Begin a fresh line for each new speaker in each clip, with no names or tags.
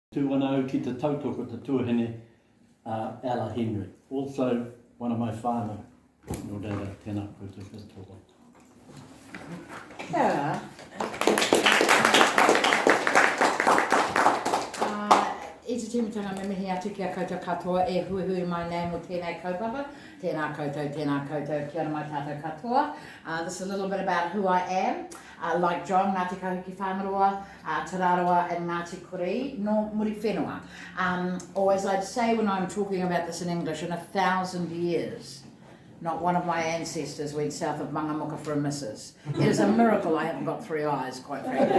Tūwanau ki te tautoko te tuahine Ella Henry. Also one of my whānau. Nō reira, tēnā koutou katoa.
Kia I te timitanga me mihi atu kia koutou katoa e huihui mai name o tēnei kaupapa. Tēnā koutou, kia ora mai tātou katoa. This is a little bit about who I am. Like John, Ngāti Kahuki Whāngaroa, Te Raroa and Ngāti Kori, no muri whenua. Or as I'd say when I'm talking about this in English, in 1,000 years, not one of my ancestors went south of Mangamuka for a missus. It is a miracle I haven't got 3 eyes, quite frankly.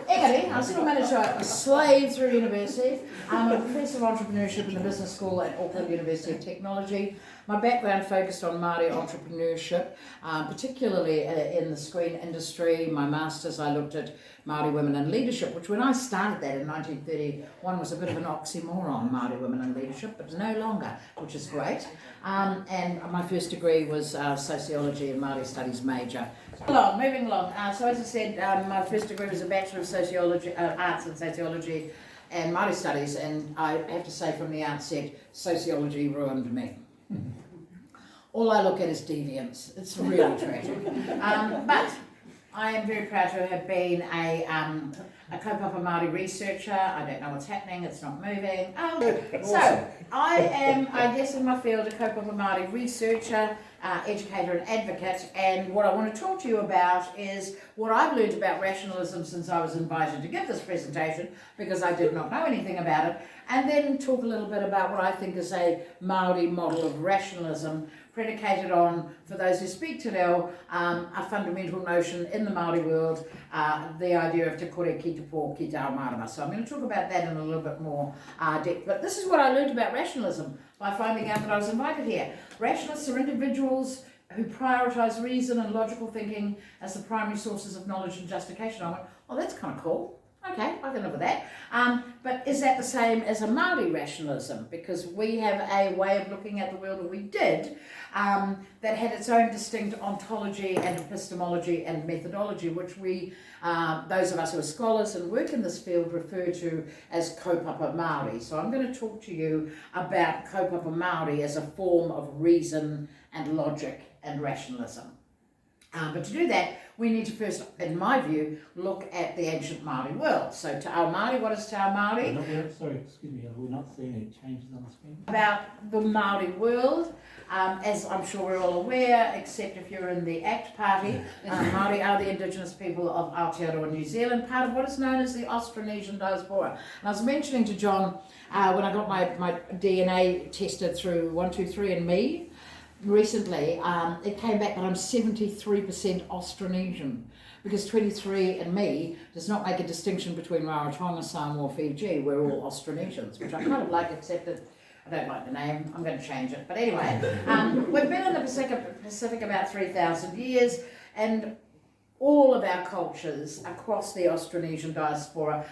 Anyway, I still managed to slave through university. I'm a professor of entrepreneurship in the business school at Auckland University of Technology. My background focused on Maori entrepreneurship, particularly in the screen industry. My master's, I looked at Maori women and leadership, which when I started that in 1931 was a bit of an oxymoron, Maori women and leadership, but no longer, which is great. And my first degree was sociology and Maori studies major. Moving along. So as I said, my first degree was a Bachelor of Sociology, Arts and Sociology and Maori Studies, and I have to say from the outset, sociology ruined me. All I look at is deviance. It's really tragic. But I am very proud to have been a kaupapa Māori researcher. I don't know what's happening, it's not moving. So, I am, I guess in my field, a kaupapa Māori researcher, educator and advocate, and what I want to talk to you about is what I've learned about rationalism since I was invited to give this presentation, because I did not know anything about it, and then talk a little bit about what I think is a Māori model of rationalism, predicated on, for those who speak te reo, a fundamental notion in the Māori world, the idea of te kore ki te pō ki te ao marama. So I'm going to talk about that in a little bit more depth. But this is what I learned about rationalism by finding out that I was invited here. Rationalists are individuals who prioritise reason and logical thinking as the primary sources of knowledge and justification. I went, oh, that's kind of cool. Okay, I can live with that. But is that the same as a Māori rationalism? Because we have a way of looking at the world, or we did, that had its own distinct ontology and epistemology and methodology, which we, those of us who are scholars and work in this field, refer to as kaupapa Māori. So I'm going to talk to you about kaupapa Māori as a form of reason and logic and rationalism. But to do that, we need to first, in my view, look at the ancient Māori world. So Te Ao Māori, what is Te Ao Māori?
Sorry, excuse me, we're not seeing any changes on the screen.
About the Māori world, as I'm sure we're all aware, except if you're in the ACT party, Māori are the indigenous people of Aotearoa, New Zealand, part of what is known as the Austronesian diaspora. And I was mentioning to John, when I got my DNA tested through 123andMe, recently, it came back that I'm 73% Austronesian, because 23andMe does not make a distinction between Rarotonga, Samoa or Fiji. We're all Austronesians, which I kind of like, except that I don't like the name. I'm going to change it. But anyway, we've been in the Pacific about 3,000 years, and all of our cultures across the Austronesian diaspora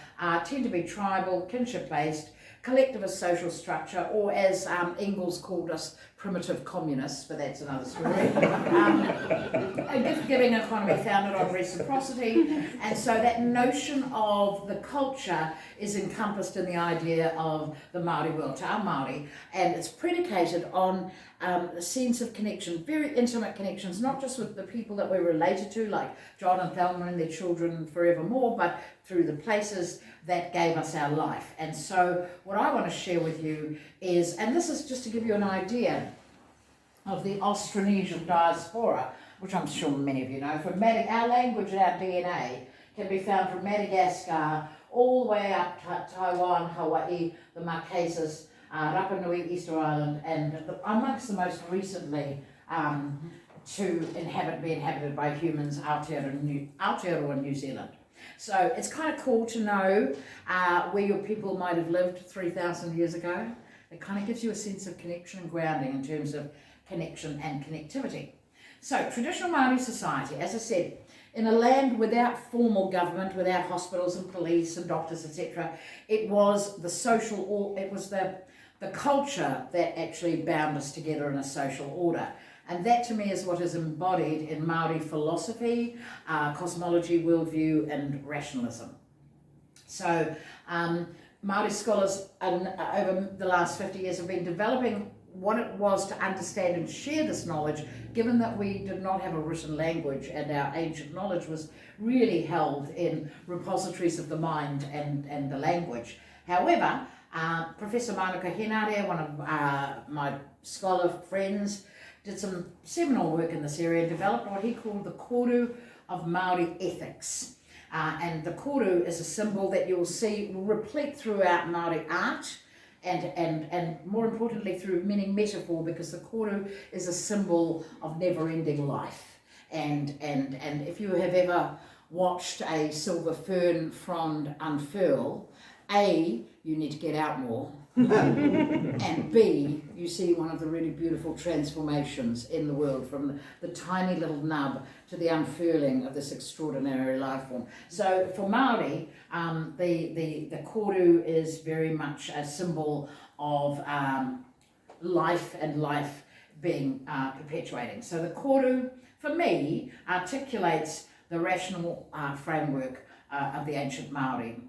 tend to be tribal, kinship-based, collectivist social structure, or as Engels called us, primitive communists, but that's another story. A gift-giving economy founded on reciprocity, and so that notion of the culture is encompassed in the idea of the Māori world, Te Ao Māori, and it's predicated on a sense of connection, very intimate connections, not just with the people that we're related to, like John and Thelma and their children forevermore, but through the places that gave us our life. And so what I want to share with you is, and this is just to give you an idea of the Austronesian diaspora, which I'm sure many of you know, from our language and our DNA can be found from Madagascar all the way up to Taiwan, Hawaii, the Marquesas, Rapa Nui, Easter Island, and amongst the most recently to be inhabited by humans, Aotearoa, New Zealand. So it's kind of cool to know where your people might have lived 3,000 years ago. It kind of gives you a sense of connection and grounding in terms of connection and connectivity. So traditional Māori society, as I said, in a land without formal government, without hospitals and police and doctors, etc., it was the social, it was the culture that actually bound us together in a social order. And that to me is what is embodied in Māori philosophy, cosmology, worldview and rationalism. So Maori scholars over the last 50 years have been developing what it was to understand and share this knowledge, given that we did not have a written language and our ancient knowledge was really held in repositories of the mind and the language. However, Professor Manuka Henare, one of my scholar friends, did some seminal work in this area and developed what he called the koru of Maori ethics. And the koru is a symbol that you'll see replete throughout Maori art, and more importantly through many metaphor, because the koru is a symbol of never-ending life. And if you have ever watched a silver fern frond unfurl, A, you need to get out more, and B, you see one of the really beautiful transformations in the world, from the tiny little nub to the unfurling of this extraordinary life form. So for Maori, the koru is very much a symbol of life and life being perpetuating. So the koru, for me, articulates the rational framework of the ancient Maori.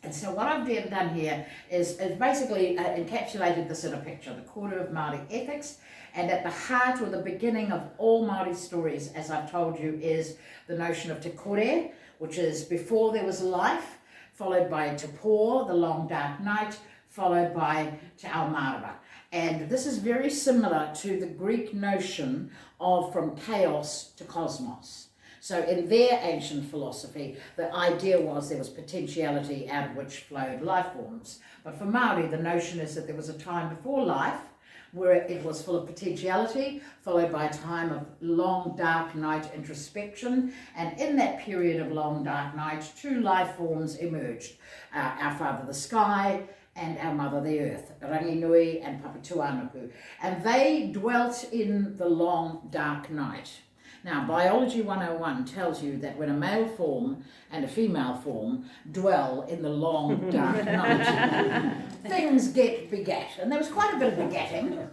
And so what I've done here is basically encapsulated this in a picture, the koru of Maori ethics, and at the heart or the beginning of all Maori stories, as I've told you, is the notion of te kore, which is before there was life, followed by te pō, the long dark night, followed by te ao marama. And this is very similar to the Greek notion of from chaos to cosmos. So in their ancient philosophy, the idea was there was potentiality out of which flowed life forms. But for Maori, the notion is that there was a time before life where it was full of potentiality, followed by a time of long dark night introspection. And in that period of long dark night, two life forms emerged. Our father the sky and our mother the earth, Ranginui and Papatuanuku. And they dwelt in the long dark night. Now, Biology 101 tells you that when a male form and a female form dwell in the long dark night, things get begat. And there was quite a bit of begatting.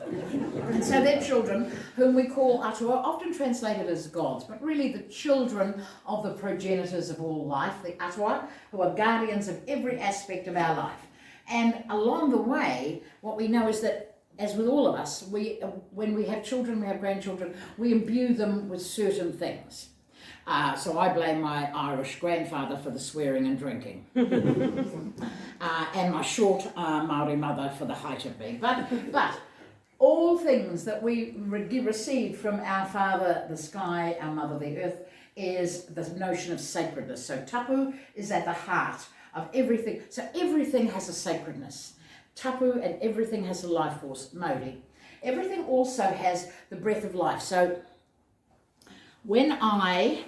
And so their children, whom we call atua, often translated as gods, but really the children of the progenitors of all life, the atua, who are guardians of every aspect of our life. And along the way, what we know is that, as with all of us, when we have children, we have grandchildren, we imbue them with certain things. So I blame my Irish grandfather for the swearing and drinking, and my short Maori mother for the height of me. But all things that we received from our father, the sky, our mother, the earth, is the notion of sacredness. So tapu is at the heart of everything. So everything has a sacredness. Tapu, and everything has a life force, Maori. Everything also has the breath of life. So when I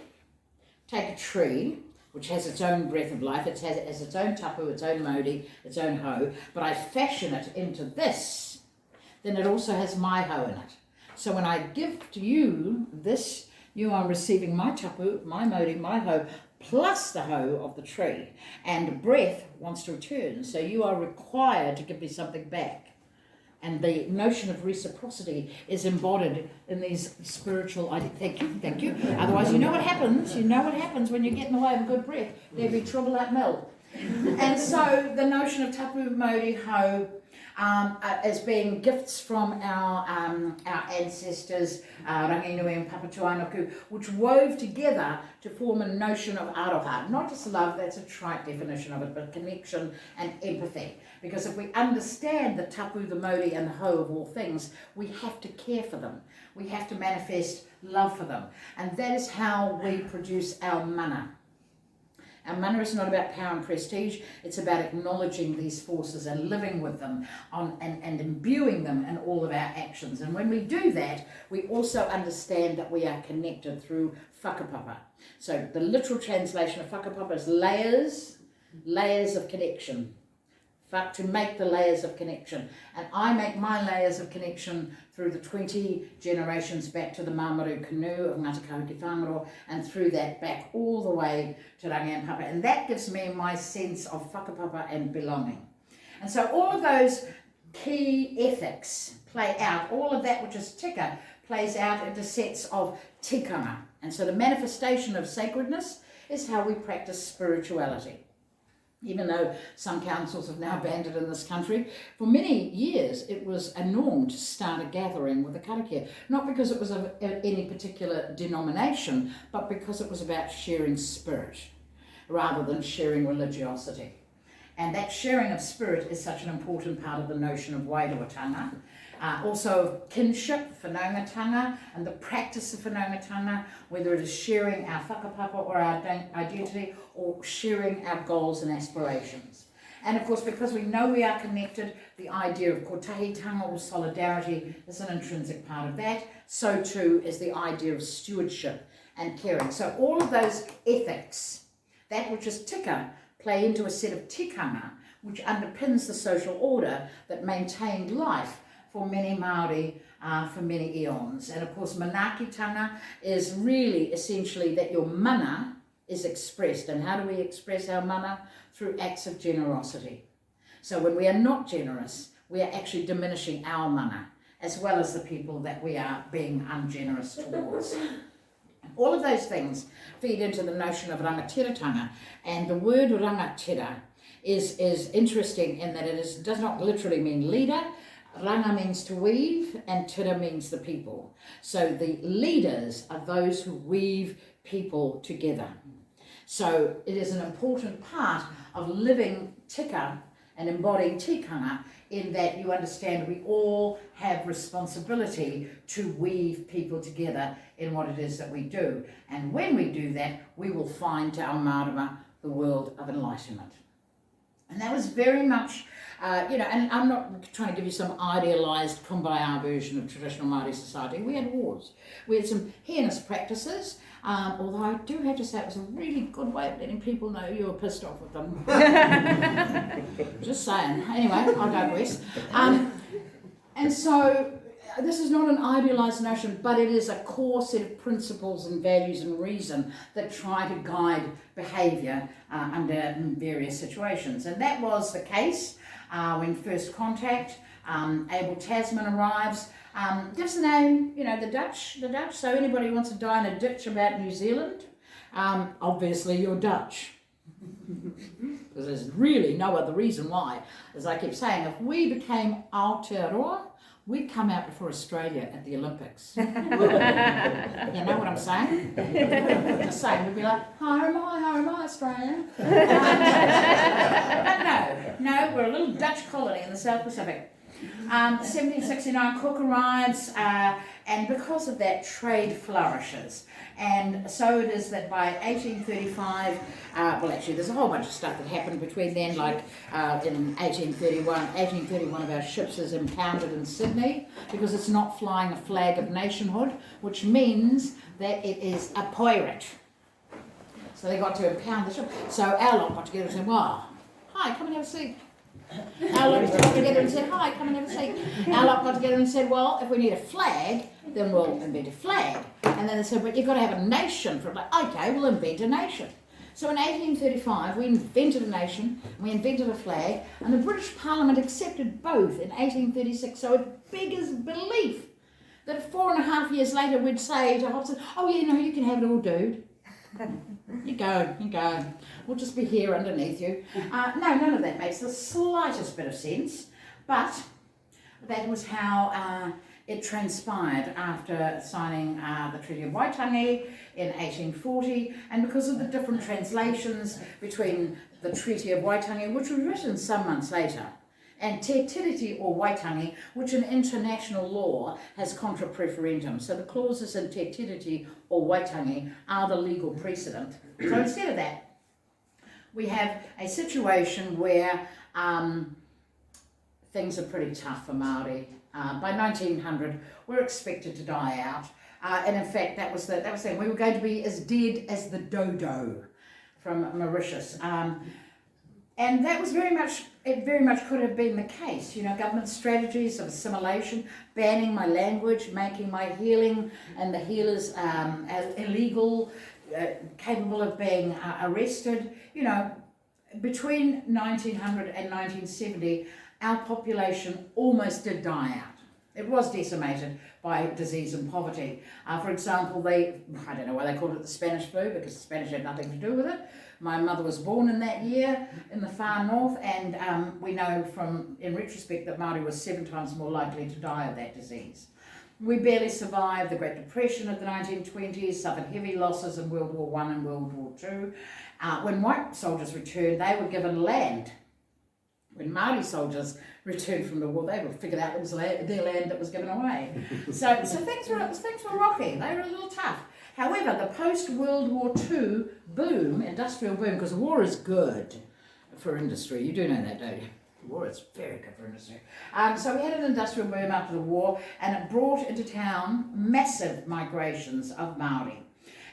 take a tree, which has its own breath of life, it has its own tapu, its own Maori, its own ho, but I fashion it into this, then it also has my ho in it. So when I give to you this, you are receiving my tapu, my Maori, my ho, plus the ho of the tree, and breath wants to return, so you are required to give me something back. And the notion of reciprocity is embodied in these spiritual ideas. Thank you. Otherwise, you know what happens when you get in the way of a good breath. There'll be trouble at mill. And so the notion of tapu, Maori, ho, as being gifts from our ancestors, Ranginui and Papatuanuku, which wove together to form a notion of aroha. Not just love, that's a trite definition of it, but connection and empathy. Because if we understand the tapu, the Maori and the ho of all things, we have to care for them. We have to manifest love for them. And that is how we produce our mana. Our mana is not about power and prestige, it's about acknowledging these forces and living with them and imbuing them in all of our actions. And when we do that, we also understand that we are connected through whakapapa. So the literal translation of whakapapa is layers of connection. To make the layers of connection. And I make my layers of connection through the 20 generations back to the Mamaru canoe of Ngāti Kahuki Whangaro, and through that back all the way to Rangi and Papa. And that gives me my sense of whakapapa and belonging. And so all of those key ethics play out. All of that which is tika plays out into sets of tikanga. And so the manifestation of sacredness is how we practice spirituality. Even though some councils have now banned it in this country, for many years it was a norm to start a gathering with a karakia. Not because it was of any particular denomination, but because it was about sharing spirit rather than sharing religiosity. And that sharing of spirit is such an important part of the notion of wairuatanga. Also kinship, whanaungatanga, and the practice of whanaungatanga, whether it is sharing our whakapapa or our identity, or sharing our goals and aspirations. And of course, because we know we are connected, the idea of kotahitanga or solidarity is an intrinsic part of that. So too is the idea of stewardship and caring. So all of those ethics, that which is tika, play into a set of tikanga, which underpins the social order that maintained life for many Maori for many eons. And of course, manaakitanga is really essentially that your mana is expressed. And how do we express our mana? Through acts of generosity. So when we are not generous, we are actually diminishing our mana, as well as the people that we are being ungenerous towards. All of those things feed into the notion of rangatiratanga, and the word rangatira is interesting in that it does not literally mean leader. Ranga means to weave, and tira means the people. So the leaders are those who weave people together. So it is an important part of living tika and embodying tikanga, in that you understand we all have responsibility to weave people together in what it is that we do. And when we do that, we will find Te Ao Marama the world of enlightenment. And that was very much, and I'm not trying to give you some idealised kumbaya version of traditional Māori society. We had wars. We had some heinous practices, although I do have to say it was a really good way of letting people know you were pissed off with them. Just saying. Anyway, I digress. And so this is not an idealised notion, but it is a core set of principles and values and reason that try to guide behaviour under various situations. And that was the case when First Contact, Abel Tasman arrives, gives the name, the Dutch. So anybody who wants to die in a ditch about New Zealand, obviously you're Dutch. Because there's really no other reason why. As I keep saying, if we became Aotearoa, we'd come out before Australia at the Olympics. You know what I'm saying? Just saying, we'd be like, hi, am I, Australia? But no, we're a little Dutch colony in the South Pacific. 1769, Cook arrives, and because of that, trade flourishes. And so it is that by 1835, there's a whole bunch of stuff that happened between then, like in 1831 of our ships is impounded in Sydney because it's not flying a flag of nationhood, which means that it is a pirate. So they got to impound the ship. So our lot got together and said, well, hi, come and have a seat. Our lot got together and said, hi, come and have a seat. Our lot got together and said, well, if we need a flag, then we'll invent a flag. And then they said, but you've got to have a nation for it. Like, okay, we'll invent a nation. So in 1835, we invented a nation, we invented a flag, and the British Parliament accepted both in 1836. So it beggars belief that 4.5 years later we'd say to Hobson, oh yeah, no, you can have it all, dude. You go. We'll just be here underneath you. No, none of that makes the slightest bit of sense, but that was how it transpired after signing the Treaty of Waitangi in 1840, and because of the different translations between the Treaty of Waitangi, which was written some months later, and Te Tiriti or Waitangi, which in international law has contra preferentum. So the clauses in Te Tiriti or Waitangi are the legal precedent. So instead of that, we have a situation where things are pretty tough for Maori. By 1900, we're expected to die out. And in fact, that was the thing. We were going to be as dead as the dodo from Mauritius. And that was very much could have been the case. Government strategies of assimilation, banning my language, making my healing and the healers illegal, capable of being arrested. Between 1900 and 1970, our population almost did die out. It was decimated by disease and poverty. For example, I don't know why they called it the Spanish flu, because the Spanish had nothing to do with it. My mother was born in that year in the far north, and we know in retrospect, that Māori was 7 times more likely to die of that disease. We barely survived the Great Depression of the 1920s, suffered heavy losses in World War I and World War II. When white soldiers returned, they were given land. When Māori soldiers returned from the war, they were figured out it was their land that was given away. So things were rocky. They were a little tough. However, the post-World War II boom, industrial boom, because war is good for industry. You do know that, don't you? War is very good for industry. So we had an industrial boom after the war, and it brought into town massive migrations of Māori.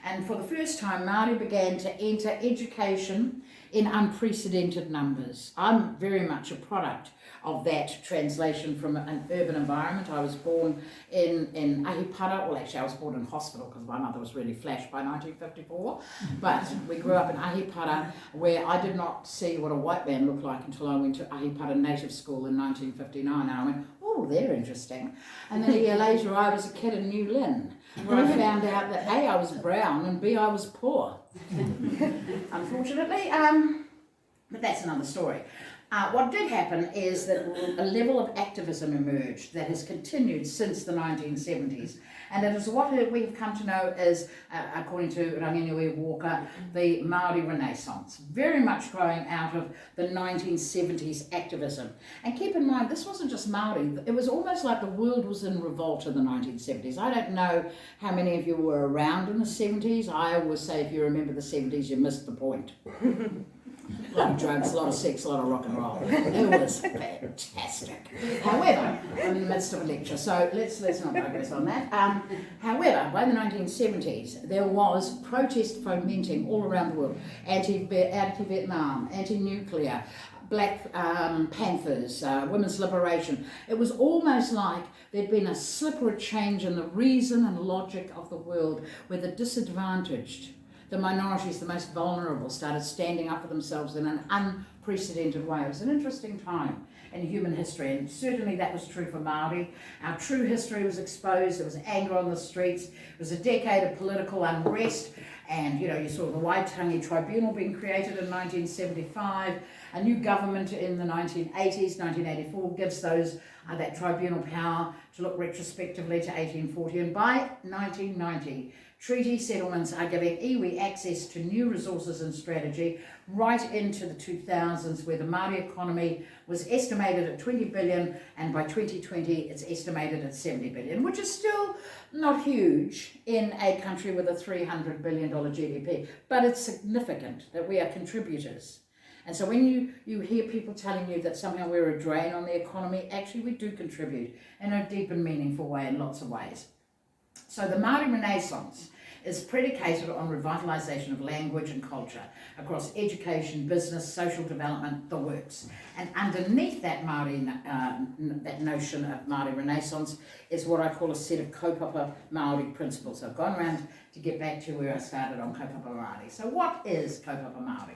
And for the first time, Māori began to enter education in unprecedented numbers. I'm very much a product of that translation from an urban environment. I was born in Ahipara. Well, actually, I was born in hospital because my mother was really flash by 1954. But we grew up in Ahipara, where I did not see what a white man looked like until I went to Ahipara Native School in 1959. And I went, oh, they're interesting. And then a year later, I was a kid in New Lynn, where I found out that A, I was brown, and B, I was poor. Unfortunately, but that's another story. What did happen is that a level of activism emerged that has continued since the 1970s. And it is what we've come to know as, according to Ranginui Walker, the Maori Renaissance. Very much growing out of the 1970s activism. And keep in mind, this wasn't just Maori. It was almost like the world was in revolt in the 1970s. I don't know how many of you were around in the 70s. I always say if you remember the 70s, you missed the point. A lot of drugs, a lot of sex, a lot of rock and roll. It was fantastic. However, I'm in the midst of a lecture, so let's not focus on that. However, by the 1970s, there was protest fomenting all around the world. Anti-Vietnam, anti-nuclear, Black Panthers, women's liberation. It was almost like there'd been a slippery change in the reason and logic of the world, where the disadvantaged, the minorities, the most vulnerable, started standing up for themselves in an unprecedented way. It was an interesting time in human history, and certainly that was true for Māori. Our true history was exposed. There was anger on the streets. It was a decade of political unrest, and you saw the Waitangi Tribunal being created in 1975. A new government in the 1980s, 1984, gives that tribunal power to look retrospectively to 1840, and by 1990, treaty settlements are giving iwi access to new resources and strategy right into the 2000s, where the Māori economy was estimated at 20 billion, and by 2020 it's estimated at 70 billion, which is still not huge in a country with a $300 billion GDP, but it's significant that we are contributors. And so when you hear people telling you that somehow we're a drain on the economy, actually we do contribute in a deep and meaningful way in lots of ways. So the Maori Renaissance is predicated on revitalisation of language and culture across education, business, social development, the works. And underneath that that notion of Maori Renaissance is what I call a set of kaupapa Māori principles. So I've gone around to get back to where I started on kaupapa Māori. So what is kaupapa Māori?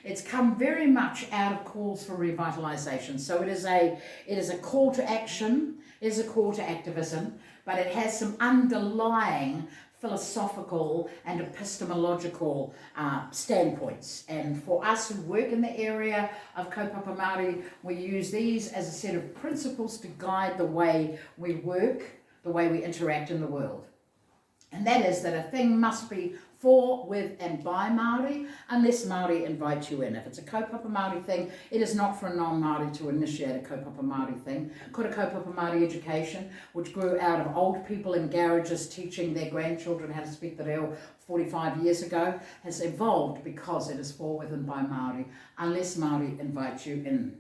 It's come very much out of calls for revitalisation. So it is a call to action, it is a call to activism, but it has some underlying philosophical and epistemological standpoints. And for us who work in the area of kaupapa Māori, we use these as a set of principles to guide the way we work, the way we interact in the world. And that is that a thing must be for, with and by Māori unless Māori invite you in. If it's a kaupapa Māori thing, it is not for a non-Māori to initiate a kaupapa Māori thing. Kura kaupapa Māori education, which grew out of old people in garages teaching their grandchildren how to speak the reo 45 years ago, has evolved because it is for, with and by Māori unless Māori invite you in.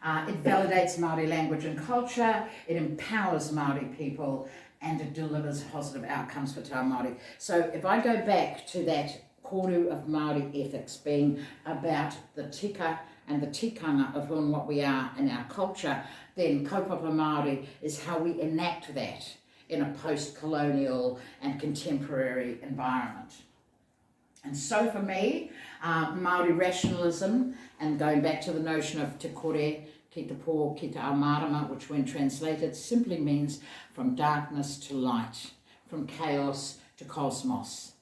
It validates Māori language and culture, it empowers Māori people, and it delivers positive outcomes for Te Ao Māori. So if I go back to that koru of Māori ethics being about the tika and the tikanga of who and what we are in our culture, then kaupapa Māori is how we enact that in a post-colonial and contemporary environment. And so for me, Maori rationalism, and going back to the notion of te kore, ki te pō, ki te ao marama, which when translated simply means from darkness to light, from chaos to cosmos,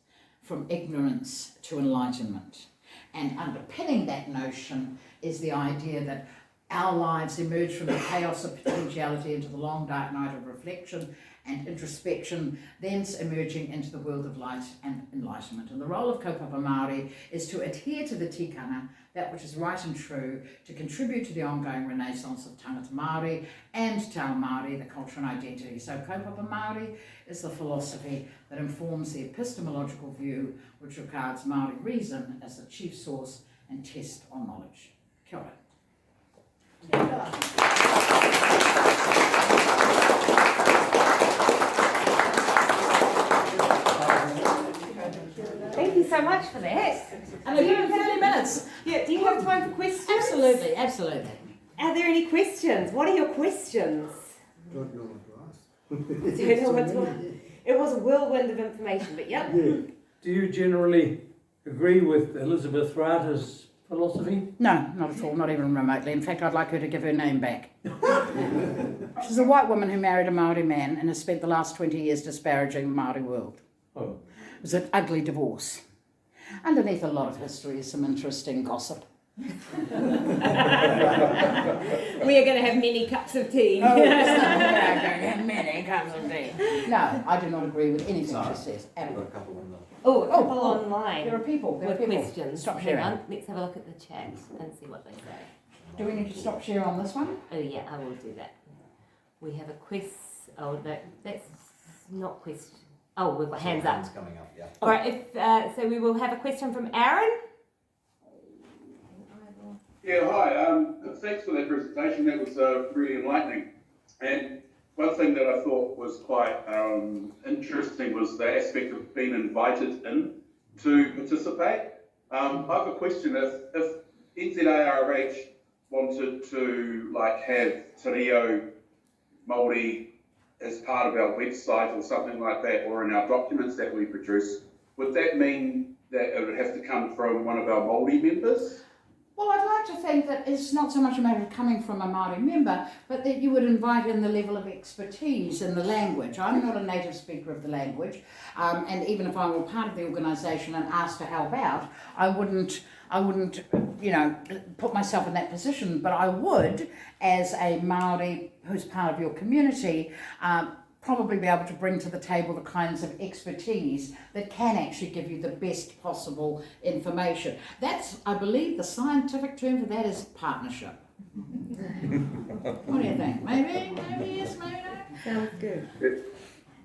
from ignorance to enlightenment. And underpinning that notion is the idea that our lives emerge from the chaos of potentiality into the long dark night of reflection and introspection, thence emerging into the world of light and enlightenment. And the role of kaupapa Māori is to adhere to the tikanga, that which is right and true, to contribute to the ongoing renaissance of tangata Māori and te ao Māori, the culture and identity. So kaupapa Māori is the philosophy that informs the epistemological view which regards Māori reason as the chief source and test on knowledge. Kia ora.
Thank you so much for that.
And we have 30 minutes.
Yeah, do you have time for questions?
Absolutely, absolutely.
Are there any questions? What are your questions?
Don't know what to ask.
Don't know what to ask. It was a whirlwind of information, but yep.
Yeah.
Do you generally agree with Elizabeth Rata's philosophy?
No, not at all, not even remotely. In fact, I'd like her to give her name back. She's a white woman who married a Maori man and has spent the last 20 years disparaging the Maori world.
Oh,
It was an ugly divorce. Underneath a lot of history is some interesting gossip.
We are going to have many cups of tea.
Oh, yeah, going to have many cups of tea. No, I do not agree with anything she says.
I've got
Ever.
a couple on the...
Oh, a couple
oh,
online
There are people. There are
with
people.
questions.
Stop
Hang
sharing.
on, let's have a look at the chat and see what they say.
Do we need to stop share on this one?
Oh yeah, I will do that. We have a oh that's not question. Oh, we've got hands up.
Hands coming up, yeah.
All right, so we will have a question from Aaron.
Yeah, hi. Thanks for that presentation. That was really enlightening. And one thing that I thought was quite interesting was the aspect of being invited in to participate. I have a question. If NZARH wanted to have Te Reo Māori as part of our website or something like that, or in our documents that we produce, would that mean that it would have to come from one of our Māori members?
Well, I'd like to think that it's not so much a matter of coming from a Māori member, but that you would invite in the level of expertise in the language. I'm not a native speaker of the language, and even if I were part of the organisation and asked to help out, I wouldn't, put myself in that position, but I would, as a Māori who's part of your community, probably be able to bring to the table the kinds of expertise that can actually give you the best possible information. That's, I believe, the scientific term for that is partnership. What do you think? Maybe yes, maybe no?
Sounds good.
Yes.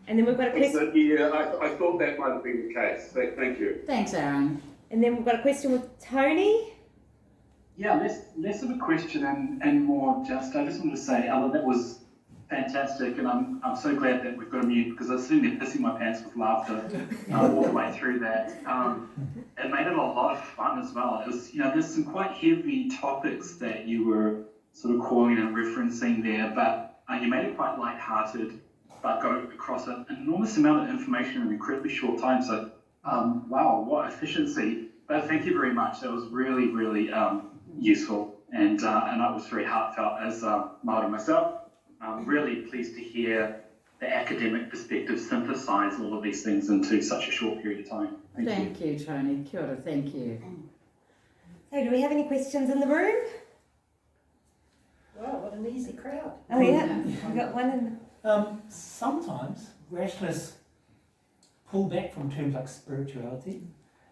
And then we've got a question.
Yeah, I thought that might have been the case. Thank you.
Thanks, Aaron.
And then we've got a question with Tony.
Yeah, less of a question and more just, I just wanted to say, Ella, that was fantastic, and I'm so glad that we've got a mute, because I was sitting there pissing my pants with laughter all the way through that. It made it a lot of fun as well. It was, there's some quite heavy topics that you were sort of calling and referencing there, but you made it quite lighthearted, but got across an enormous amount of information in an incredibly short time. So, wow, what efficiency! But thank you very much. That was really, really useful, and it was very heartfelt as Māori myself. I'm really pleased to hear the academic perspective synthesise all of these things into such a short period of time.
Thank you, Tony. Kia ora, thank you.
So do we have any questions in the room?
Wow, what an easy crowd.
Oh yeah, we've got one in
Sometimes rationalists pull back from terms like spirituality,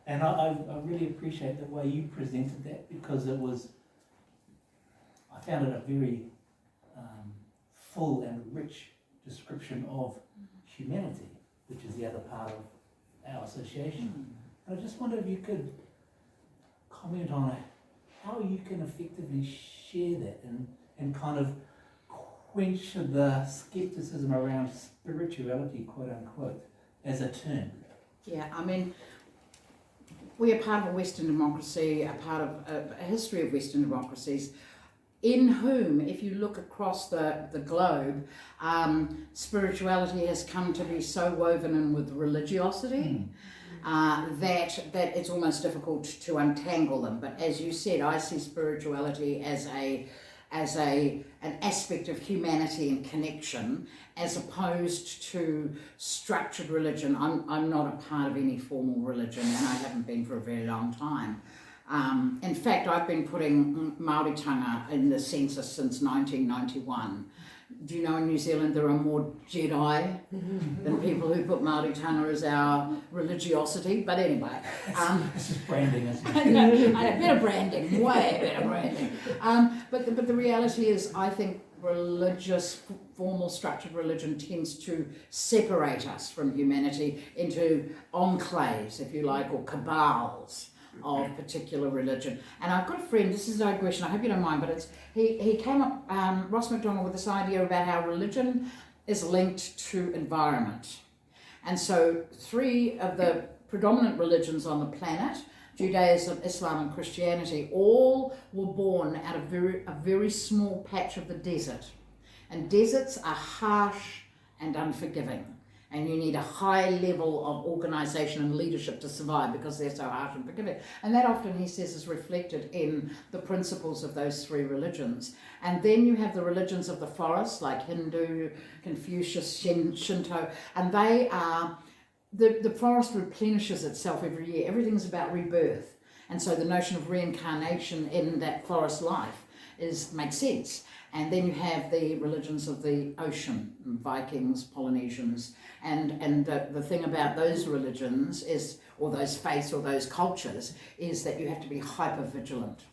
and I really appreciate the way you presented that, because I found it a very full and rich description of humanity, which is the other part of our association. And I just wonder if you could comment on how you can effectively share that and kind of quench the skepticism around spirituality, quote unquote, as a term.
Yeah, I mean, we are part of a Western democracy, a part of a history of Western democracies, in whom, if you look across the globe, spirituality has come to be so woven in with religiosity that it's almost difficult to untangle them. But as you said, I see spirituality as a as an aspect of humanity and connection, as opposed to structured religion. I'm not a part of any formal religion, and I haven't been for a very long time. In fact, I've been putting Māoritanga in the census since 1991. Do you know in New Zealand there are more Jedi than people who put Māoritanga as our religiosity? But anyway.
This is branding, isn't it?
I know, better branding, way better branding. But the reality is, I think religious, formal structured religion tends to separate us from humanity into enclaves, if you like, or cabals of particular religion. And I've got a friend, this is a digression, I hope you don't mind, but he came up, Ross McDonald, with this idea about how religion is linked to environment. And so 3 of the predominant religions on the planet, Judaism, Islam and Christianity, all were born out of a very small patch of the desert. And deserts are harsh and unforgiving. And you need a high level of organisation and leadership to survive because they're so harsh and forgiving. And that often, he says, is reflected in the principles of those 3 religions. And then you have the religions of the forest, like Hindu, Confucius, Shinto, and they are, the forest replenishes itself every year. Everything's about rebirth. And so the notion of reincarnation in that forest life makes sense. And then you have the religions of the ocean, Vikings, Polynesians, and the thing about those religions is, or those faiths or those cultures, is that you have to be hyper vigilant.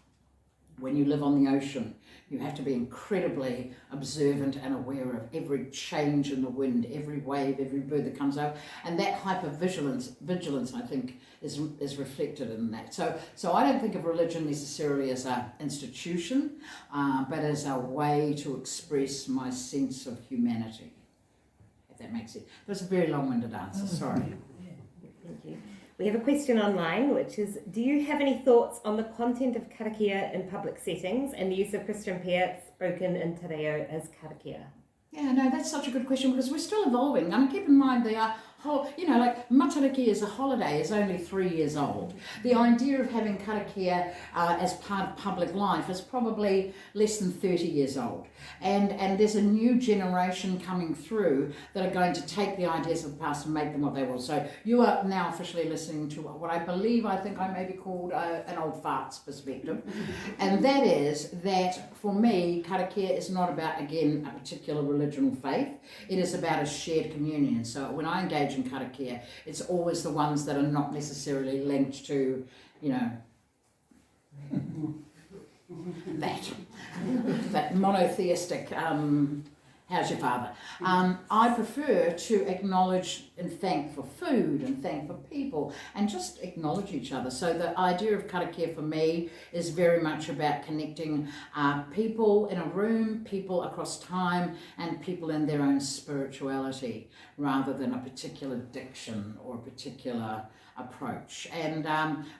When you live on the ocean, you have to be incredibly observant and aware of every change in the wind, every wave, every bird that comes out, and that hyper vigilance, I think, is reflected in that. So I don't think of religion necessarily as an institution, but as a way to express my sense of humanity, if that makes sense. That's a very long-winded answer, sorry.
Thank you. We have a question online, which is, do you have any thoughts on the content of karakia in public settings and the use of Christian prayer spoken in te reo as karakia?
Yeah, no, that's such a good question because we're still evolving. I mean, keep in mind they are like matariki as a holiday is only 3 years old. The idea of having karakia as part of public life is probably less than 30 years old. And there's a new generation coming through that are going to take the ideas of the past and make them what they will. So you are now officially listening to what I think I may be called an old farts perspective. And that is that for me, karakia is not about, again, a particular religion or faith. It is about a shared communion. So when I engage in karakia, it's always the ones that are not necessarily linked to, that monotheistic, how's your father? I prefer to acknowledge and thank for food and thank for people and just acknowledge each other. So the idea of karakia for me is very much about connecting people in a room, people across time, and people in their own spirituality rather than a particular diction or a particular approach. And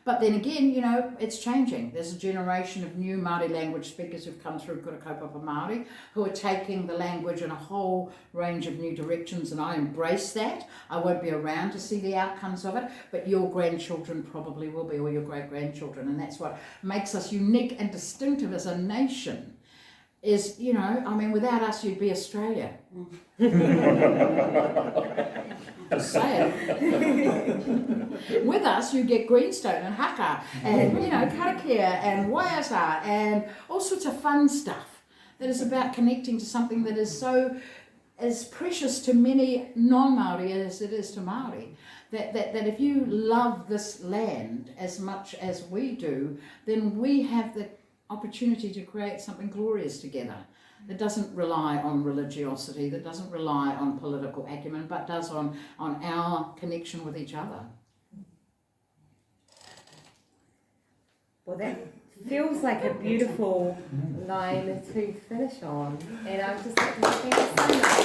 but then again, it's changing. There's a generation of new Māori language speakers who've come through Kura Kaupapa Māori who are taking the language in a whole range of new directions, and I embrace that. I won't be around to see the outcomes of it, but your grandchildren probably will be, or your great-grandchildren, and that's what makes us unique and distinctive as a nation. Is, without us you'd be Australia. Just saying. With us you get greenstone and haka and karakia and waiata and all sorts of fun stuff that is about connecting to something that is so as precious to many non-Māori as it is to Māori. That if you love this land as much as we do, then we have the opportunity to create something glorious together that doesn't rely on religiosity, that doesn't rely on political acumen, but does on our connection with each other.
Well, that feels like a beautiful line to finish on, and I'm just like to thank you so much.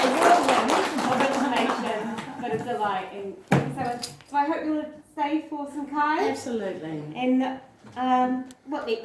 A whirlwind of information, but a delight, and thank you so much. So I hope you'll stay for some kai.
Absolutely.
And what next?